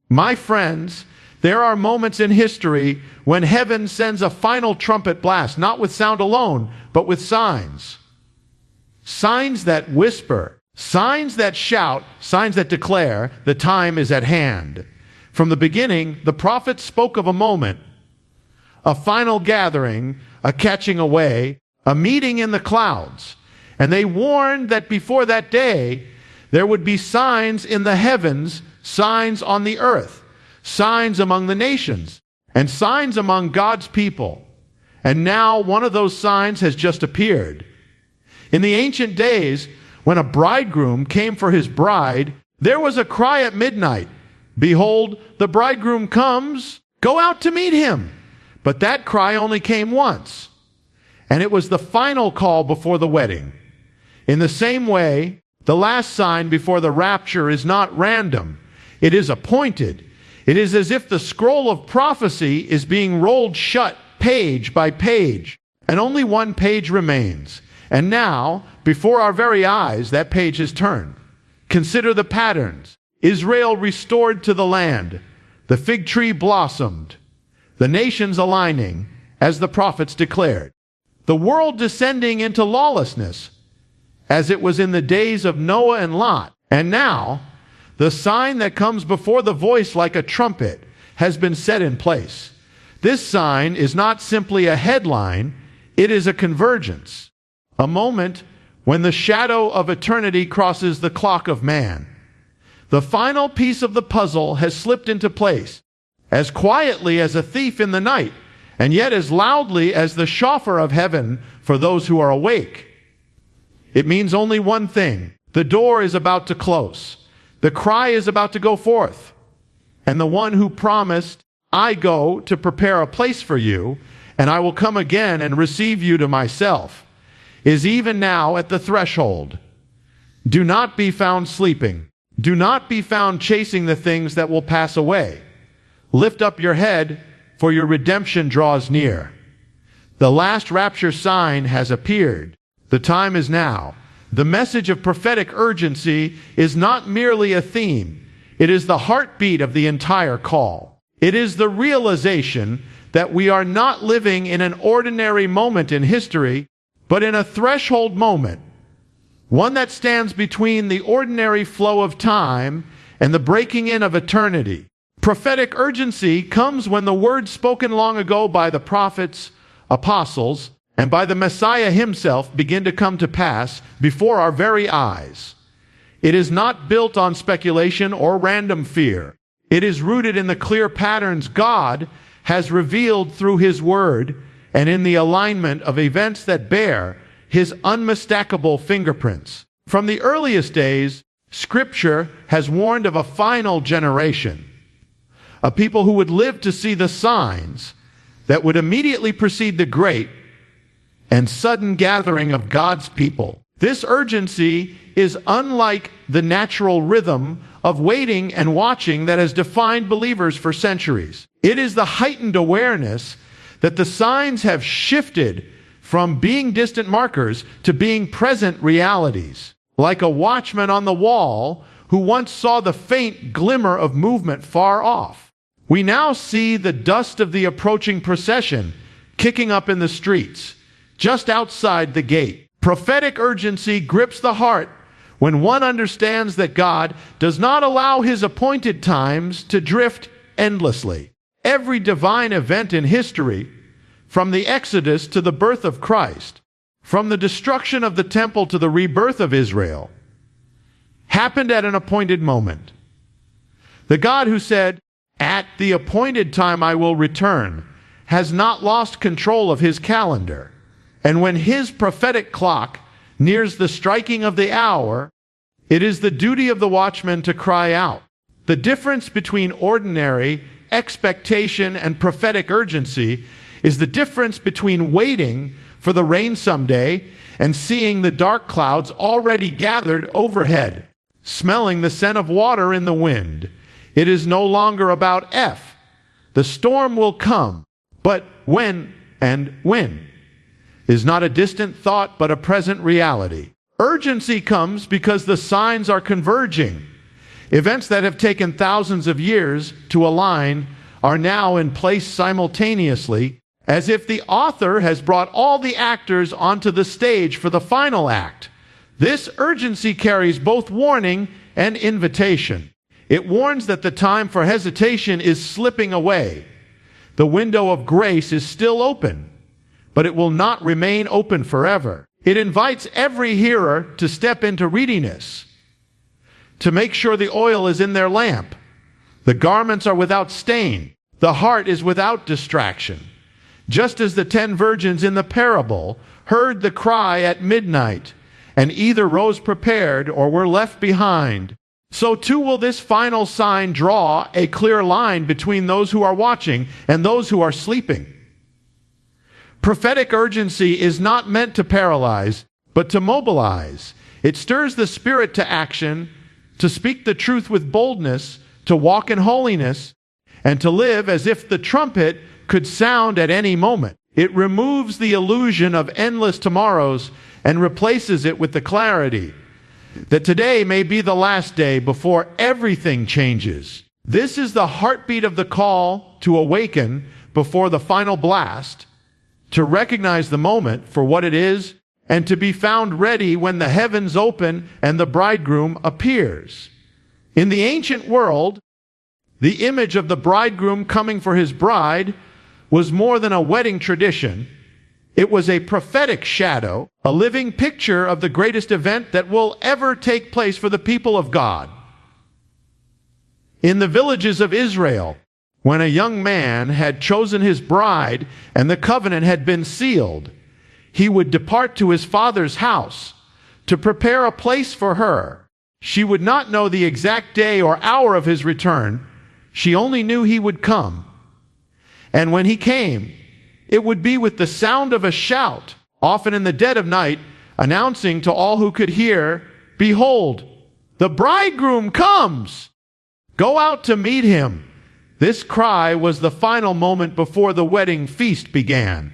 My friends, there are moments in history when heaven sends a final trumpet blast, not with sound alone, but with signs. Signs that whisper, signs that shout, signs that declare the time is at hand. From the beginning, the prophets spoke of a moment, a final gathering, a catching away, a meeting in the clouds. And they warned that before that day, there would be signs in the heavens, signs on the earth, signs among the nations, and signs among God's people. And now one of those signs has just appeared. In the ancient days, when a bridegroom came for his bride, there was a cry at midnight, "Behold, the bridegroom comes, go out to meet him." But that cry only came once, and it was the final call before the wedding. In the same way, the last sign before the rapture is not random. It is appointed. It is as if the scroll of prophecy is being rolled shut page by page, and only one page remains. And now, before our very eyes, that page is turned. Consider the patterns. Israel restored to the land. The fig tree blossomed. The nations aligning, as the prophets declared. The world descending into lawlessness, as it was in the days of Noah and Lot. And now, the sign that comes before the voice like a trumpet has been set in place. This sign is not simply a headline, it is a convergence. A moment when the shadow of eternity crosses the clock of man. The final piece of the puzzle has slipped into place, as quietly as a thief in the night, and yet as loudly as the shofar of heaven for those who are awake. It means only one thing. The door is about to close. The cry is about to go forth. And the one who promised, "I go to prepare a place for you, and I will come again and receive you to myself," is even now at the threshold. Do not be found sleeping. Do not be found chasing the things that will pass away. Lift up your head, for your redemption draws near. The last rapture sign has appeared. The time is now. The message of prophetic urgency is not merely a theme. It is the heartbeat of the entire call. It is the realization that we are not living in an ordinary moment in history, but in a threshold moment, one that stands between the ordinary flow of time and the breaking in of eternity. Prophetic urgency comes when the words spoken long ago by the prophets, apostles, and by the Messiah himself begin to come to pass before our very eyes. It is not built on speculation or random fear. It is rooted in the clear patterns God has revealed through his word and in the alignment of events that bear his unmistakable fingerprints. From the earliest days, Scripture has warned of a final generation, a people who would live to see the signs that would immediately precede the great and sudden gathering of God's people. This urgency is unlike the natural rhythm of waiting and watching that has defined believers for centuries. It is the heightened awareness that the signs have shifted from being distant markers to being present realities. Like a watchman on the wall who once saw the faint glimmer of movement far off, we now see the dust of the approaching procession kicking up in the streets, just outside the gate. Prophetic urgency grips the heart when one understands that God does not allow his appointed times to drift endlessly. Every divine event in history, from the Exodus to the birth of Christ, from the destruction of the temple to the rebirth of Israel, happened at an appointed moment. The God who said, "At the appointed time I will return," has not lost control of his calendar. And when his prophetic clock nears the striking of the hour, it is the duty of the watchman to cry out. The difference between ordinary expectation and prophetic urgency is the difference between waiting for the rain someday and seeing the dark clouds already gathered overhead, smelling the scent of water in the wind. It is no longer about if. The storm will come, but when and when is not a distant thought but a present reality. Urgency comes because the signs are converging. Events that have taken thousands of years to align are now in place simultaneously, as if the author has brought all the actors onto the stage for the final act. This urgency carries both warning and invitation. It warns that the time for hesitation is slipping away. The window of grace is still open, but it will not remain open forever. It invites every hearer to step into readiness, to make sure the oil is in their lamp, the garments are without stain, the heart is without distraction. Just as the 10 virgins in the parable heard the cry at midnight, and either rose prepared or were left behind, so too will this final sign draw a clear line between those who are watching and those who are sleeping. Prophetic urgency is not meant to paralyze, but to mobilize. It stirs the spirit to action, to speak the truth with boldness, to walk in holiness, and to live as if the trumpet could sound at any moment. It removes the illusion of endless tomorrows and replaces it with the clarity that today may be the last day before everything changes. This is the heartbeat of the call to awaken before the final blast, to recognize the moment for what it is, and to be found ready when the heavens open and the bridegroom appears. In the ancient world, the image of the bridegroom coming for his bride was more than a wedding tradition. It was a prophetic shadow, a living picture of the greatest event that will ever take place for the people of God. In the villages of Israel, when a young man had chosen his bride and the covenant had been sealed, he would depart to his father's house to prepare a place for her. She would not know the exact day or hour of his return. She only knew he would come. And when he came, it would be with the sound of a shout, often in the dead of night, announcing to all who could hear, "Behold, the bridegroom comes! Go out to meet him." This cry was the final moment before the wedding feast began.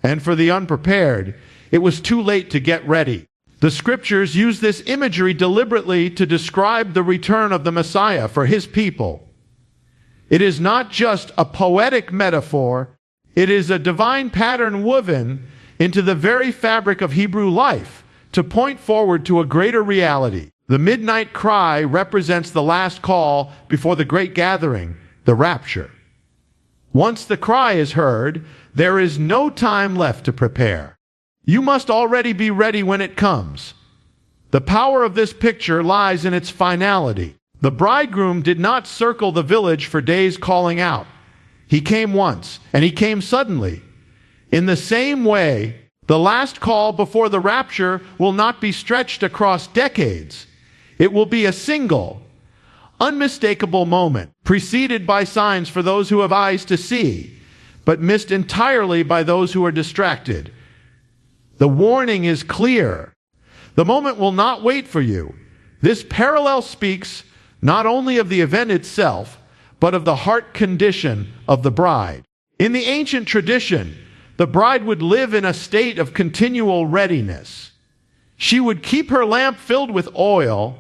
And for the unprepared, it was too late to get ready. The scriptures use this imagery deliberately to describe the return of the Messiah for his people. It is not just a poetic metaphor, it is a divine pattern woven into the very fabric of Hebrew life to point forward to a greater reality. The midnight cry represents the last call before the great gathering, the rapture. Once the cry is heard, there is no time left to prepare. You must already be ready when it comes. The power of this picture lies in its finality. The bridegroom did not circle the village for days calling out. He came once, and he came suddenly. In the same way, the last call before the rapture will not be stretched across decades. It will be a single, unmistakable moment, preceded by signs for those who have eyes to see, but missed entirely by those who are distracted. The warning is clear. The moment will not wait for you. This parallel speaks not only of the event itself, but of the heart condition of the bride. In the ancient tradition, the bride would live in a state of continual readiness. She would keep her lamp filled with oil,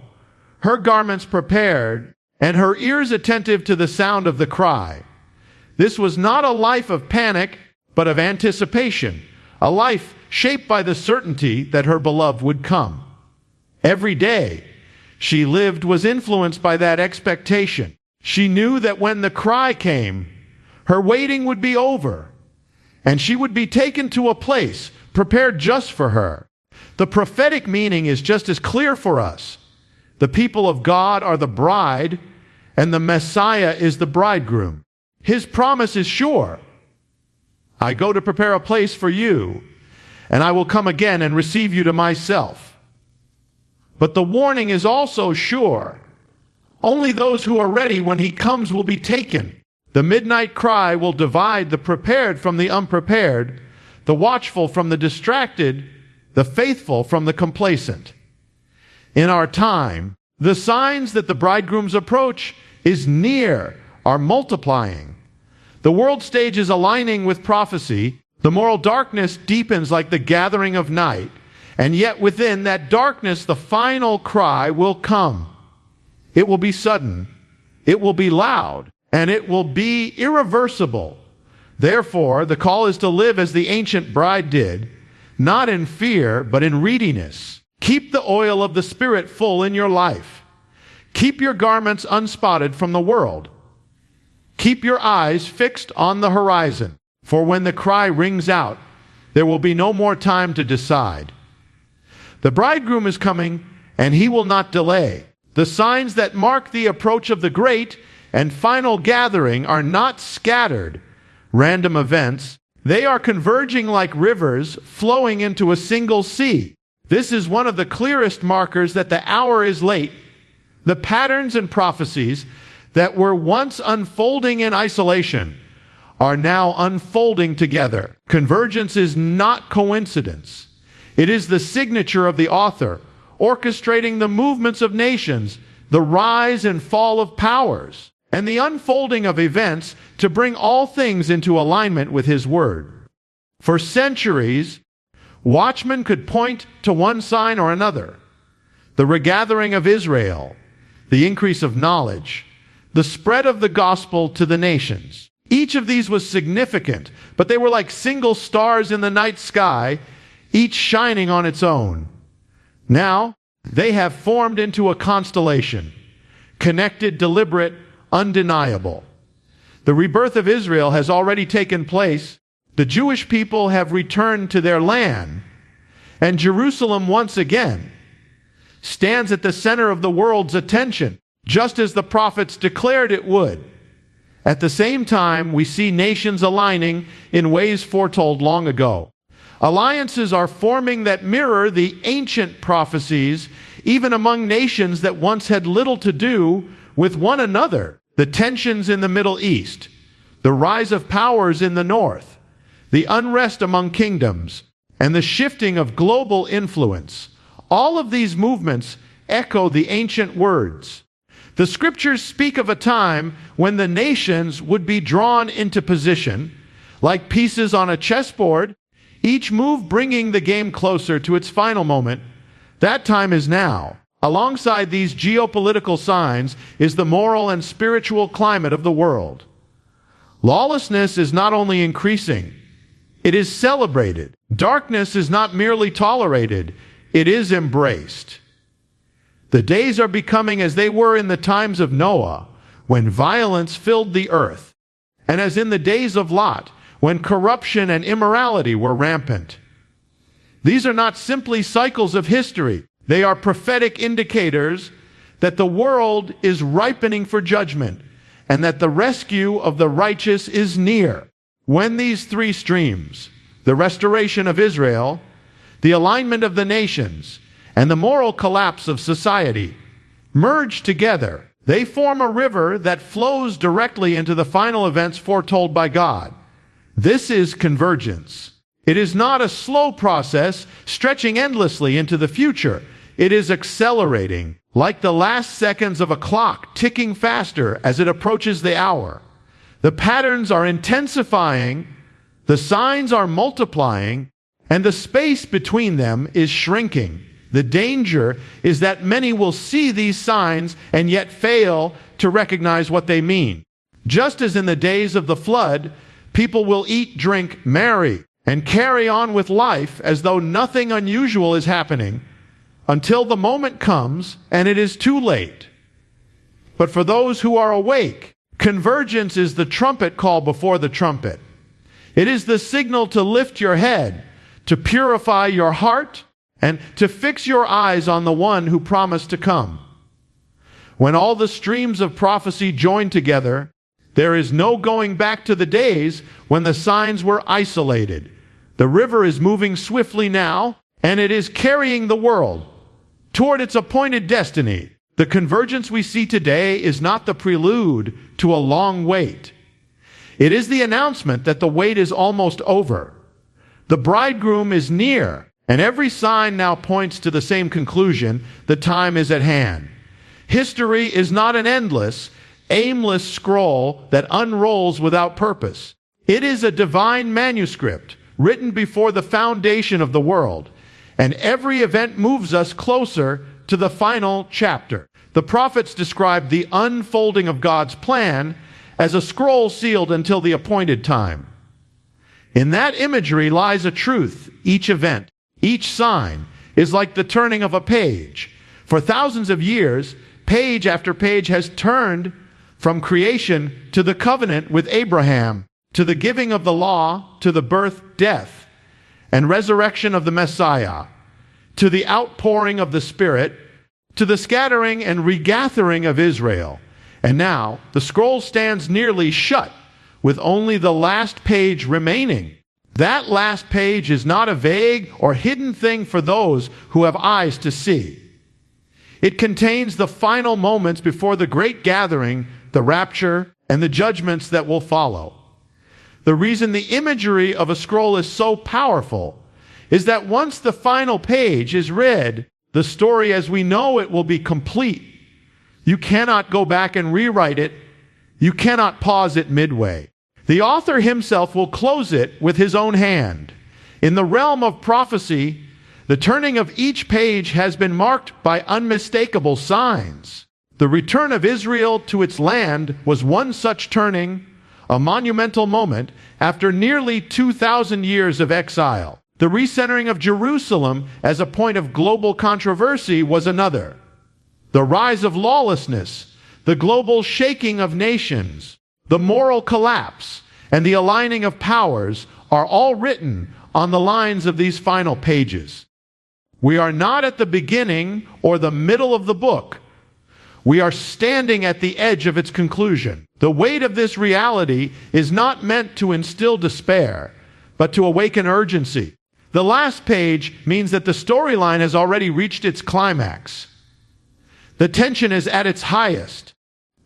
her garments prepared, and her ears attentive to the sound of the cry. This was not a life of panic, but of anticipation, a life shaped by the certainty that her beloved would come. Every day she lived was influenced by that expectation. She knew that when the cry came, her waiting would be over, and she would be taken to a place prepared just for her. The prophetic meaning is just as clear for us. The people of God are the bride, and the Messiah is the bridegroom. His promise is sure. I go to prepare a place for you, and I will come again and receive you to myself. But the warning is also sure. Only those who are ready when he comes will be taken. The midnight cry will divide the prepared from the unprepared, the watchful from the distracted, the faithful from the complacent. In our time, the signs that the bridegroom's approach is near are multiplying. The world stage is aligning with prophecy. The moral darkness deepens like the gathering of night, and yet within that darkness the final cry will come. It will be sudden, it will be loud, and it will be irreversible. Therefore, the call is to live as the ancient bride did, not in fear, but in readiness. Keep the oil of the Spirit full in your life. Keep your garments unspotted from the world. Keep your eyes fixed on the horizon, for when the cry rings out, there will be no more time to decide. The bridegroom is coming, and he will not delay. The signs that mark the approach of the great and final gathering are not scattered, random events. They are converging like rivers flowing into a single sea. This is one of the clearest markers that the hour is late. The patterns and prophecies that were once unfolding in isolation are now unfolding together. Convergence is not coincidence. It is the signature of the author, orchestrating the movements of nations, the rise and fall of powers, and the unfolding of events to bring all things into alignment with his word. For centuries, watchmen could point to one sign or another: the regathering of Israel, the increase of knowledge, the spread of the gospel to the nations. Each of these was significant, but they were like single stars in the night sky, each shining on its own. Now, they have formed into a constellation, connected, deliberate, undeniable. The rebirth of Israel has already taken place. The Jewish people have returned to their land, and Jerusalem once again stands at the center of the world's attention, just as the prophets declared it would. At the same time, we see nations aligning in ways foretold long ago. Alliances are forming that mirror the ancient prophecies, even among nations that once had little to do with one another. The tensions in the Middle East, the rise of powers in the north, the unrest among kingdoms, and the shifting of global influence. All of these movements echo the ancient words. The scriptures speak of a time when the nations would be drawn into position, like pieces on a chessboard, each move bringing the game closer to its final moment. That time is now. Alongside these geopolitical signs is the moral and spiritual climate of the world. Lawlessness is not only increasing, it is celebrated. Darkness is not merely tolerated, it is embraced. The days are becoming as they were in the times of Noah, when violence filled the earth, and as in the days of Lot, when corruption and immorality were rampant. These are not simply cycles of history. They are prophetic indicators that the world is ripening for judgment and that the rescue of the righteous is near. When these three streams, the restoration of Israel, the alignment of the nations, and the moral collapse of society, merge together, they form a river that flows directly into the final events foretold by God. This is convergence. It is not a slow process stretching endlessly into the future. It is accelerating, like the last seconds of a clock ticking faster as it approaches the hour. The patterns are intensifying, the signs are multiplying, and the space between them is shrinking. The danger is that many will see these signs and yet fail to recognize what they mean. Just as in the days of the flood, people will eat, drink, marry, and carry on with life as though nothing unusual is happening, until the moment comes and it is too late. But for those who are awake, convergence is the trumpet call before the trumpet. It is the signal to lift your head, to purify your heart, and to fix your eyes on the one who promised to come. When all the streams of prophecy join together, there is no going back to the days when the signs were isolated. The river is moving swiftly now, and it is carrying the world toward its appointed destiny. The convergence we see today is not the prelude to a long wait. It is the announcement that the wait is almost over. The bridegroom is near, and every sign now points to the same conclusion: the time is at hand. History is not an endless, aimless scroll that unrolls without purpose. It is a divine manuscript written before the foundation of the world, and every event moves us closer to the final chapter. The prophets described the unfolding of God's plan as a scroll sealed until the appointed time. In that imagery lies a truth. Each event, each sign, is like the turning of a page. For thousands of years, page after page has turned from creation to the covenant with Abraham, to the giving of the law, to the birth, death, and resurrection of the Messiah, to the outpouring of the Spirit, to the scattering and regathering of Israel. And now the scroll stands nearly shut, with only the last page remaining. That last page is not a vague or hidden thing for those who have eyes to see. It contains the final moments before the great gathering, the rapture, and the judgments that will follow. The reason the imagery of a scroll is so powerful is that once the final page is read, the story as we know it will be complete. You cannot go back and rewrite it. You cannot pause it midway. The author himself will close it with his own hand. In the realm of prophecy, the turning of each page has been marked by unmistakable signs. The return of Israel to its land was one such turning, a monumental moment after nearly 2,000 years of exile. The recentering of Jerusalem as a point of global controversy was another. The rise of lawlessness, the global shaking of nations, the moral collapse, and the aligning of powers are all written on the lines of these final pages. We are not at the beginning or the middle of the book. We are standing at the edge of its conclusion. The weight of this reality is not meant to instill despair, but to awaken urgency. The last page means that the storyline has already reached its climax. The tension is at its highest.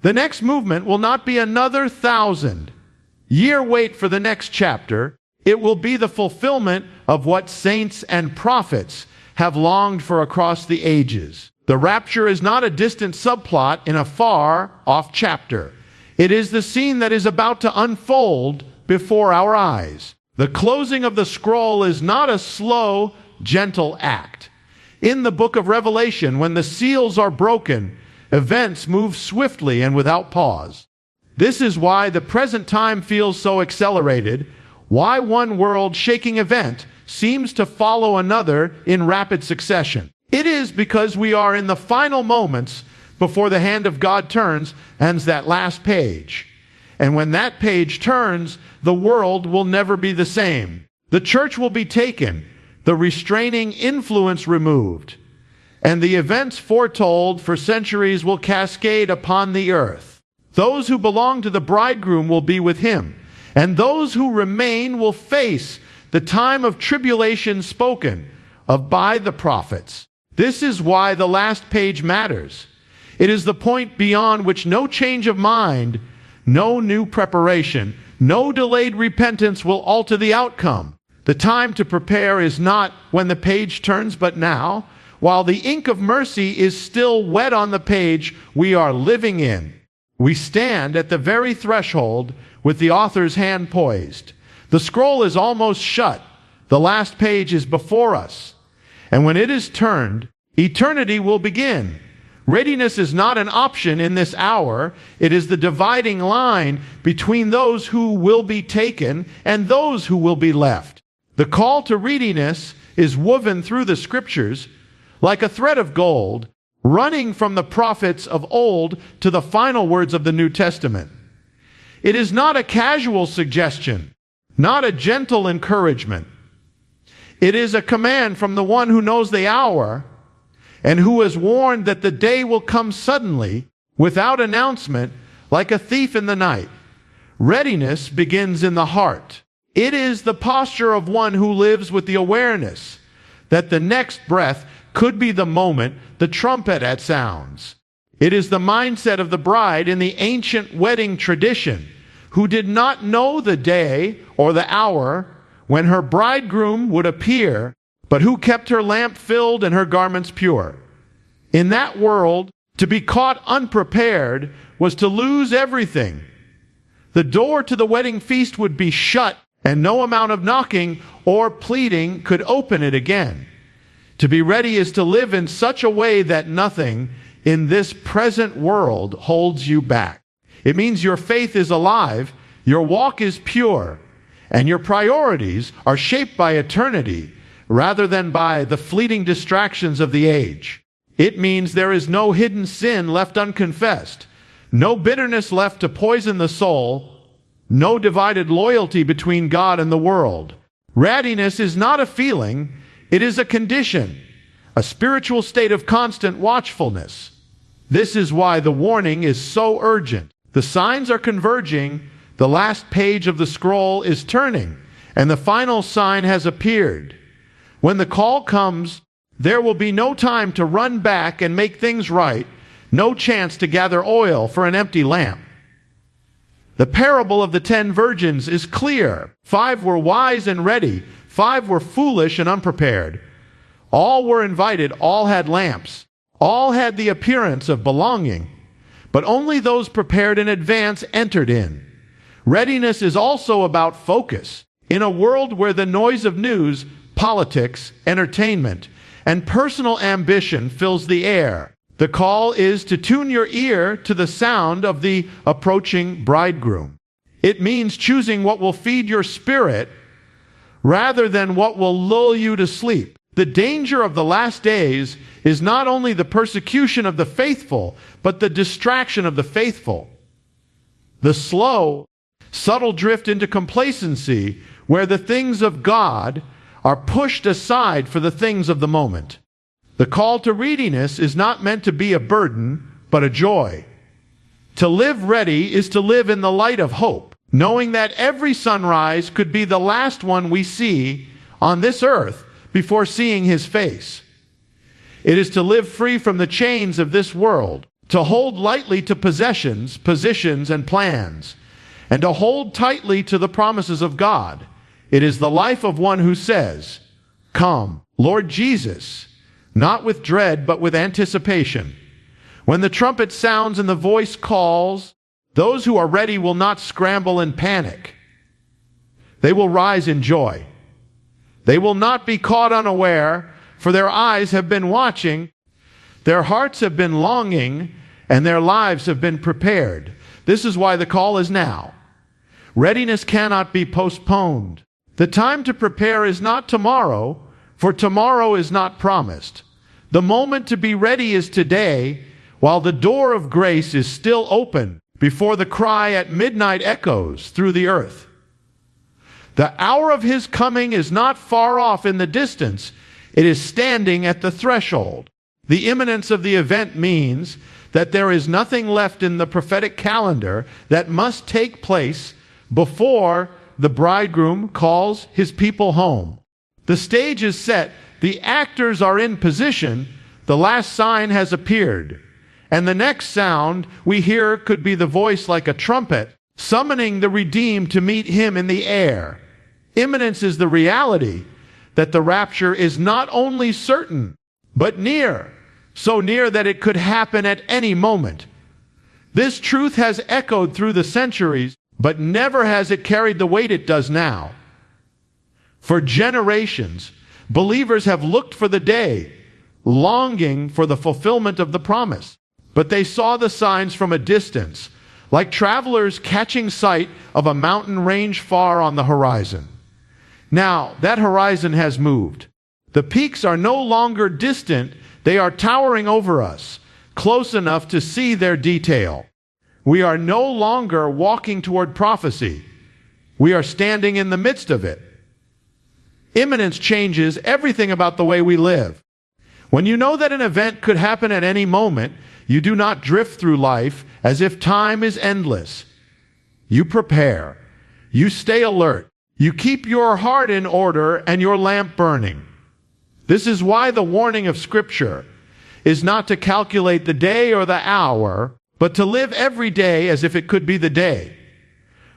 The next movement will not be another 1,000-year wait for the next chapter. It will be the fulfillment of what saints and prophets have longed for across the ages. The rapture is not a distant subplot in a far-off chapter. It is the scene that is about to unfold before our eyes. The closing of the scroll is not a slow, gentle act. In the book of Revelation, when the seals are broken, events move swiftly and without pause. This is why the present time feels so accelerated, why one world-shaking event seems to follow another in rapid succession. It is because we are in the final moments before the hand of God turns and that last page. And when that page turns, the world will never be the same. The church will be taken, the restraining influence removed, and the events foretold for centuries will cascade upon the earth. Those who belong to the bridegroom will be with him, and those who remain will face the time of tribulation spoken of by the prophets. This is why the last page matters. It is the point beyond which no change of mind, no new preparation, no delayed repentance will alter the outcome. The time to prepare is not when the page turns, but now, while the ink of mercy is still wet on the page we are living in. We stand at the very threshold with the author's hand poised. The scroll is almost shut. The last page is before us. And when it is turned, eternity will begin. Readiness is not an option in this hour. It is the dividing line between those who will be taken and those who will be left. The call to readiness is woven through the scriptures like a thread of gold, running from the prophets of old to the final words of the New Testament. It is not a casual suggestion, not a gentle encouragement. It is a command from the one who knows the hour and who has warned that the day will come suddenly, without announcement, like a thief in the night. Readiness begins in the heart. It is the posture of one who lives with the awareness that the next breath could be the moment the trumpet sounds. It is the mindset of the bride in the ancient wedding tradition, who did not know the day or the hour when her bridegroom would appear, but who kept her lamp filled and her garments pure. In that world, to be caught unprepared was to lose everything. The door to the wedding feast would be shut, and no amount of knocking or pleading could open it again. To be ready is to live in such a way that nothing in this present world holds you back. It means your faith is alive, your walk is pure, and your priorities are shaped by eternity rather than by the fleeting distractions of the age. It means there is no hidden sin left unconfessed, no bitterness left to poison the soul, no divided loyalty between God and the world. Readiness is not a feeling, it is a condition, a spiritual state of constant watchfulness. This is why the warning is so urgent. The signs are converging, the last page of the scroll is turning, and the final sign has appeared. When the call comes, there will be no time to run back and make things right, no chance to gather oil for an empty lamp. The parable of the 10 virgins is clear. 5 were wise and ready, 5 were foolish and unprepared. All were invited, all had lamps, all had the appearance of belonging, but only those prepared in advance entered in. Readiness is also about focus. In a world where the noise of news, politics, entertainment, and personal ambition fills the air, the call is to tune your ear to the sound of the approaching bridegroom. It means choosing what will feed your spirit rather than what will lull you to sleep. The danger of the last days is not only the persecution of the faithful, but the distraction of the faithful. The slow, subtle drift into complacency where the things of God are pushed aside for the things of the moment. The call to readiness is not meant to be a burden, but a joy. To live ready is to live in the light of hope, knowing that every sunrise could be the last one we see on this earth before seeing His face. It is to live free from the chains of this world, to hold lightly to possessions, positions, and plans, and to hold tightly to the promises of God. It is the life of one who says, "Come, Lord Jesus," not with dread, but with anticipation. When the trumpet sounds and the voice calls, those who are ready will not scramble in panic. They will rise in joy. They will not be caught unaware, for their eyes have been watching, their hearts have been longing, and their lives have been prepared. This is why the call is now. Readiness cannot be postponed. The time to prepare is not tomorrow, for tomorrow is not promised. The moment to be ready is today, while the door of grace is still open before the cry at midnight echoes through the earth. The hour of His coming is not far off in the distance. It is standing at the threshold. The imminence of the event means that there is nothing left in the prophetic calendar that must take place before the bridegroom calls His people home. The stage is set, the actors are in position, the last sign has appeared, and the next sound we hear could be the voice like a trumpet, summoning the redeemed to meet Him in the air. Imminence is the reality that the rapture is not only certain, but near, so near that it could happen at any moment. This truth has echoed through the centuries, but never has it carried the weight it does now. For generations, believers have looked for the day, longing for the fulfillment of the promise. But they saw the signs from a distance, like travelers catching sight of a mountain range far on the horizon. Now, that horizon has moved. The peaks are no longer distant, they are towering over us, close enough to see their detail. We are no longer walking toward prophecy. We are standing in the midst of it. Imminence changes everything about the way we live. When you know that an event could happen at any moment, you do not drift through life as if time is endless. You prepare. You stay alert. You keep your heart in order and your lamp burning. This is why the warning of Scripture is not to calculate the day or the hour, but to live every day as if it could be the day.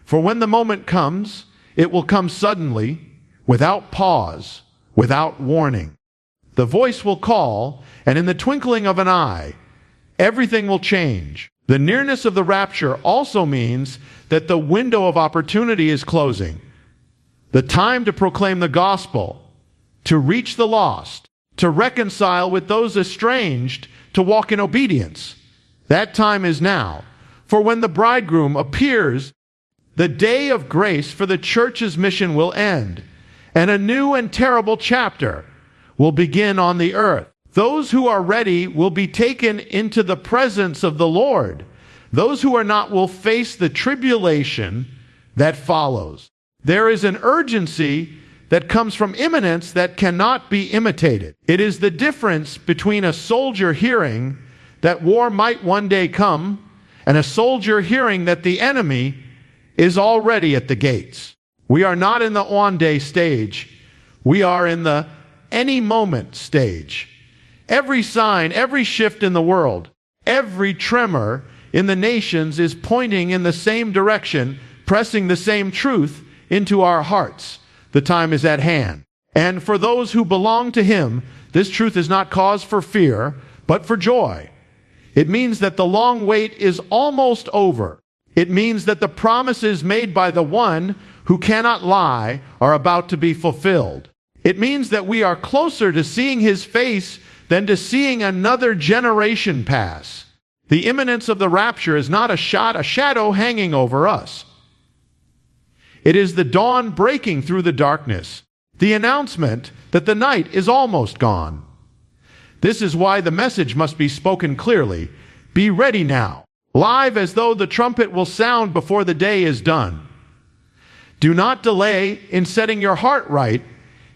For when the moment comes, it will come suddenly, without pause, without warning. The voice will call, and in the twinkling of an eye, everything will change. The nearness of the rapture also means that the window of opportunity is closing. The time to proclaim the gospel, to reach the lost, to reconcile with those estranged, to walk in obedience. That time is now. For when the bridegroom appears, the day of grace for the church's mission will end, and a new and terrible chapter will begin on the earth. Those who are ready will be taken into the presence of the Lord. Those who are not will face the tribulation that follows. There is an urgency that comes from imminence that cannot be imitated. It is the difference between a soldier hearing that war might one day come and a soldier hearing that the enemy is already at the gates. We are not in the one day stage. We are in the any moment stage. Every sign, every shift in the world, every tremor in the nations is pointing in the same direction, pressing the same truth into our hearts. The time is at hand. And for those who belong to Him, this truth is not cause for fear, but for joy. It means that the long wait is almost over. It means that the promises made by the one who cannot lie are about to be fulfilled. It means that we are closer to seeing His face than to seeing another generation pass. The imminence of the rapture is not a shadow hanging over us. It is the dawn breaking through the darkness, the announcement that the night is almost gone. This is why the message must be spoken clearly. Be ready now, live as though the trumpet will sound before the day is done. Do not delay in setting your heart right,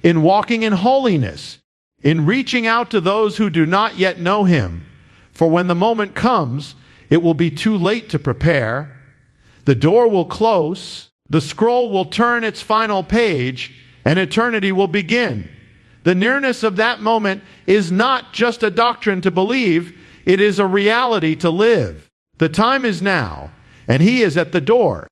in walking in holiness, in reaching out to those who do not yet know Him. For when the moment comes, it will be too late to prepare. The door will close, the scroll will turn its final page, and eternity will begin. The nearness of that moment is not just a doctrine to believe, it is a reality to live. The time is now, and He is at the door.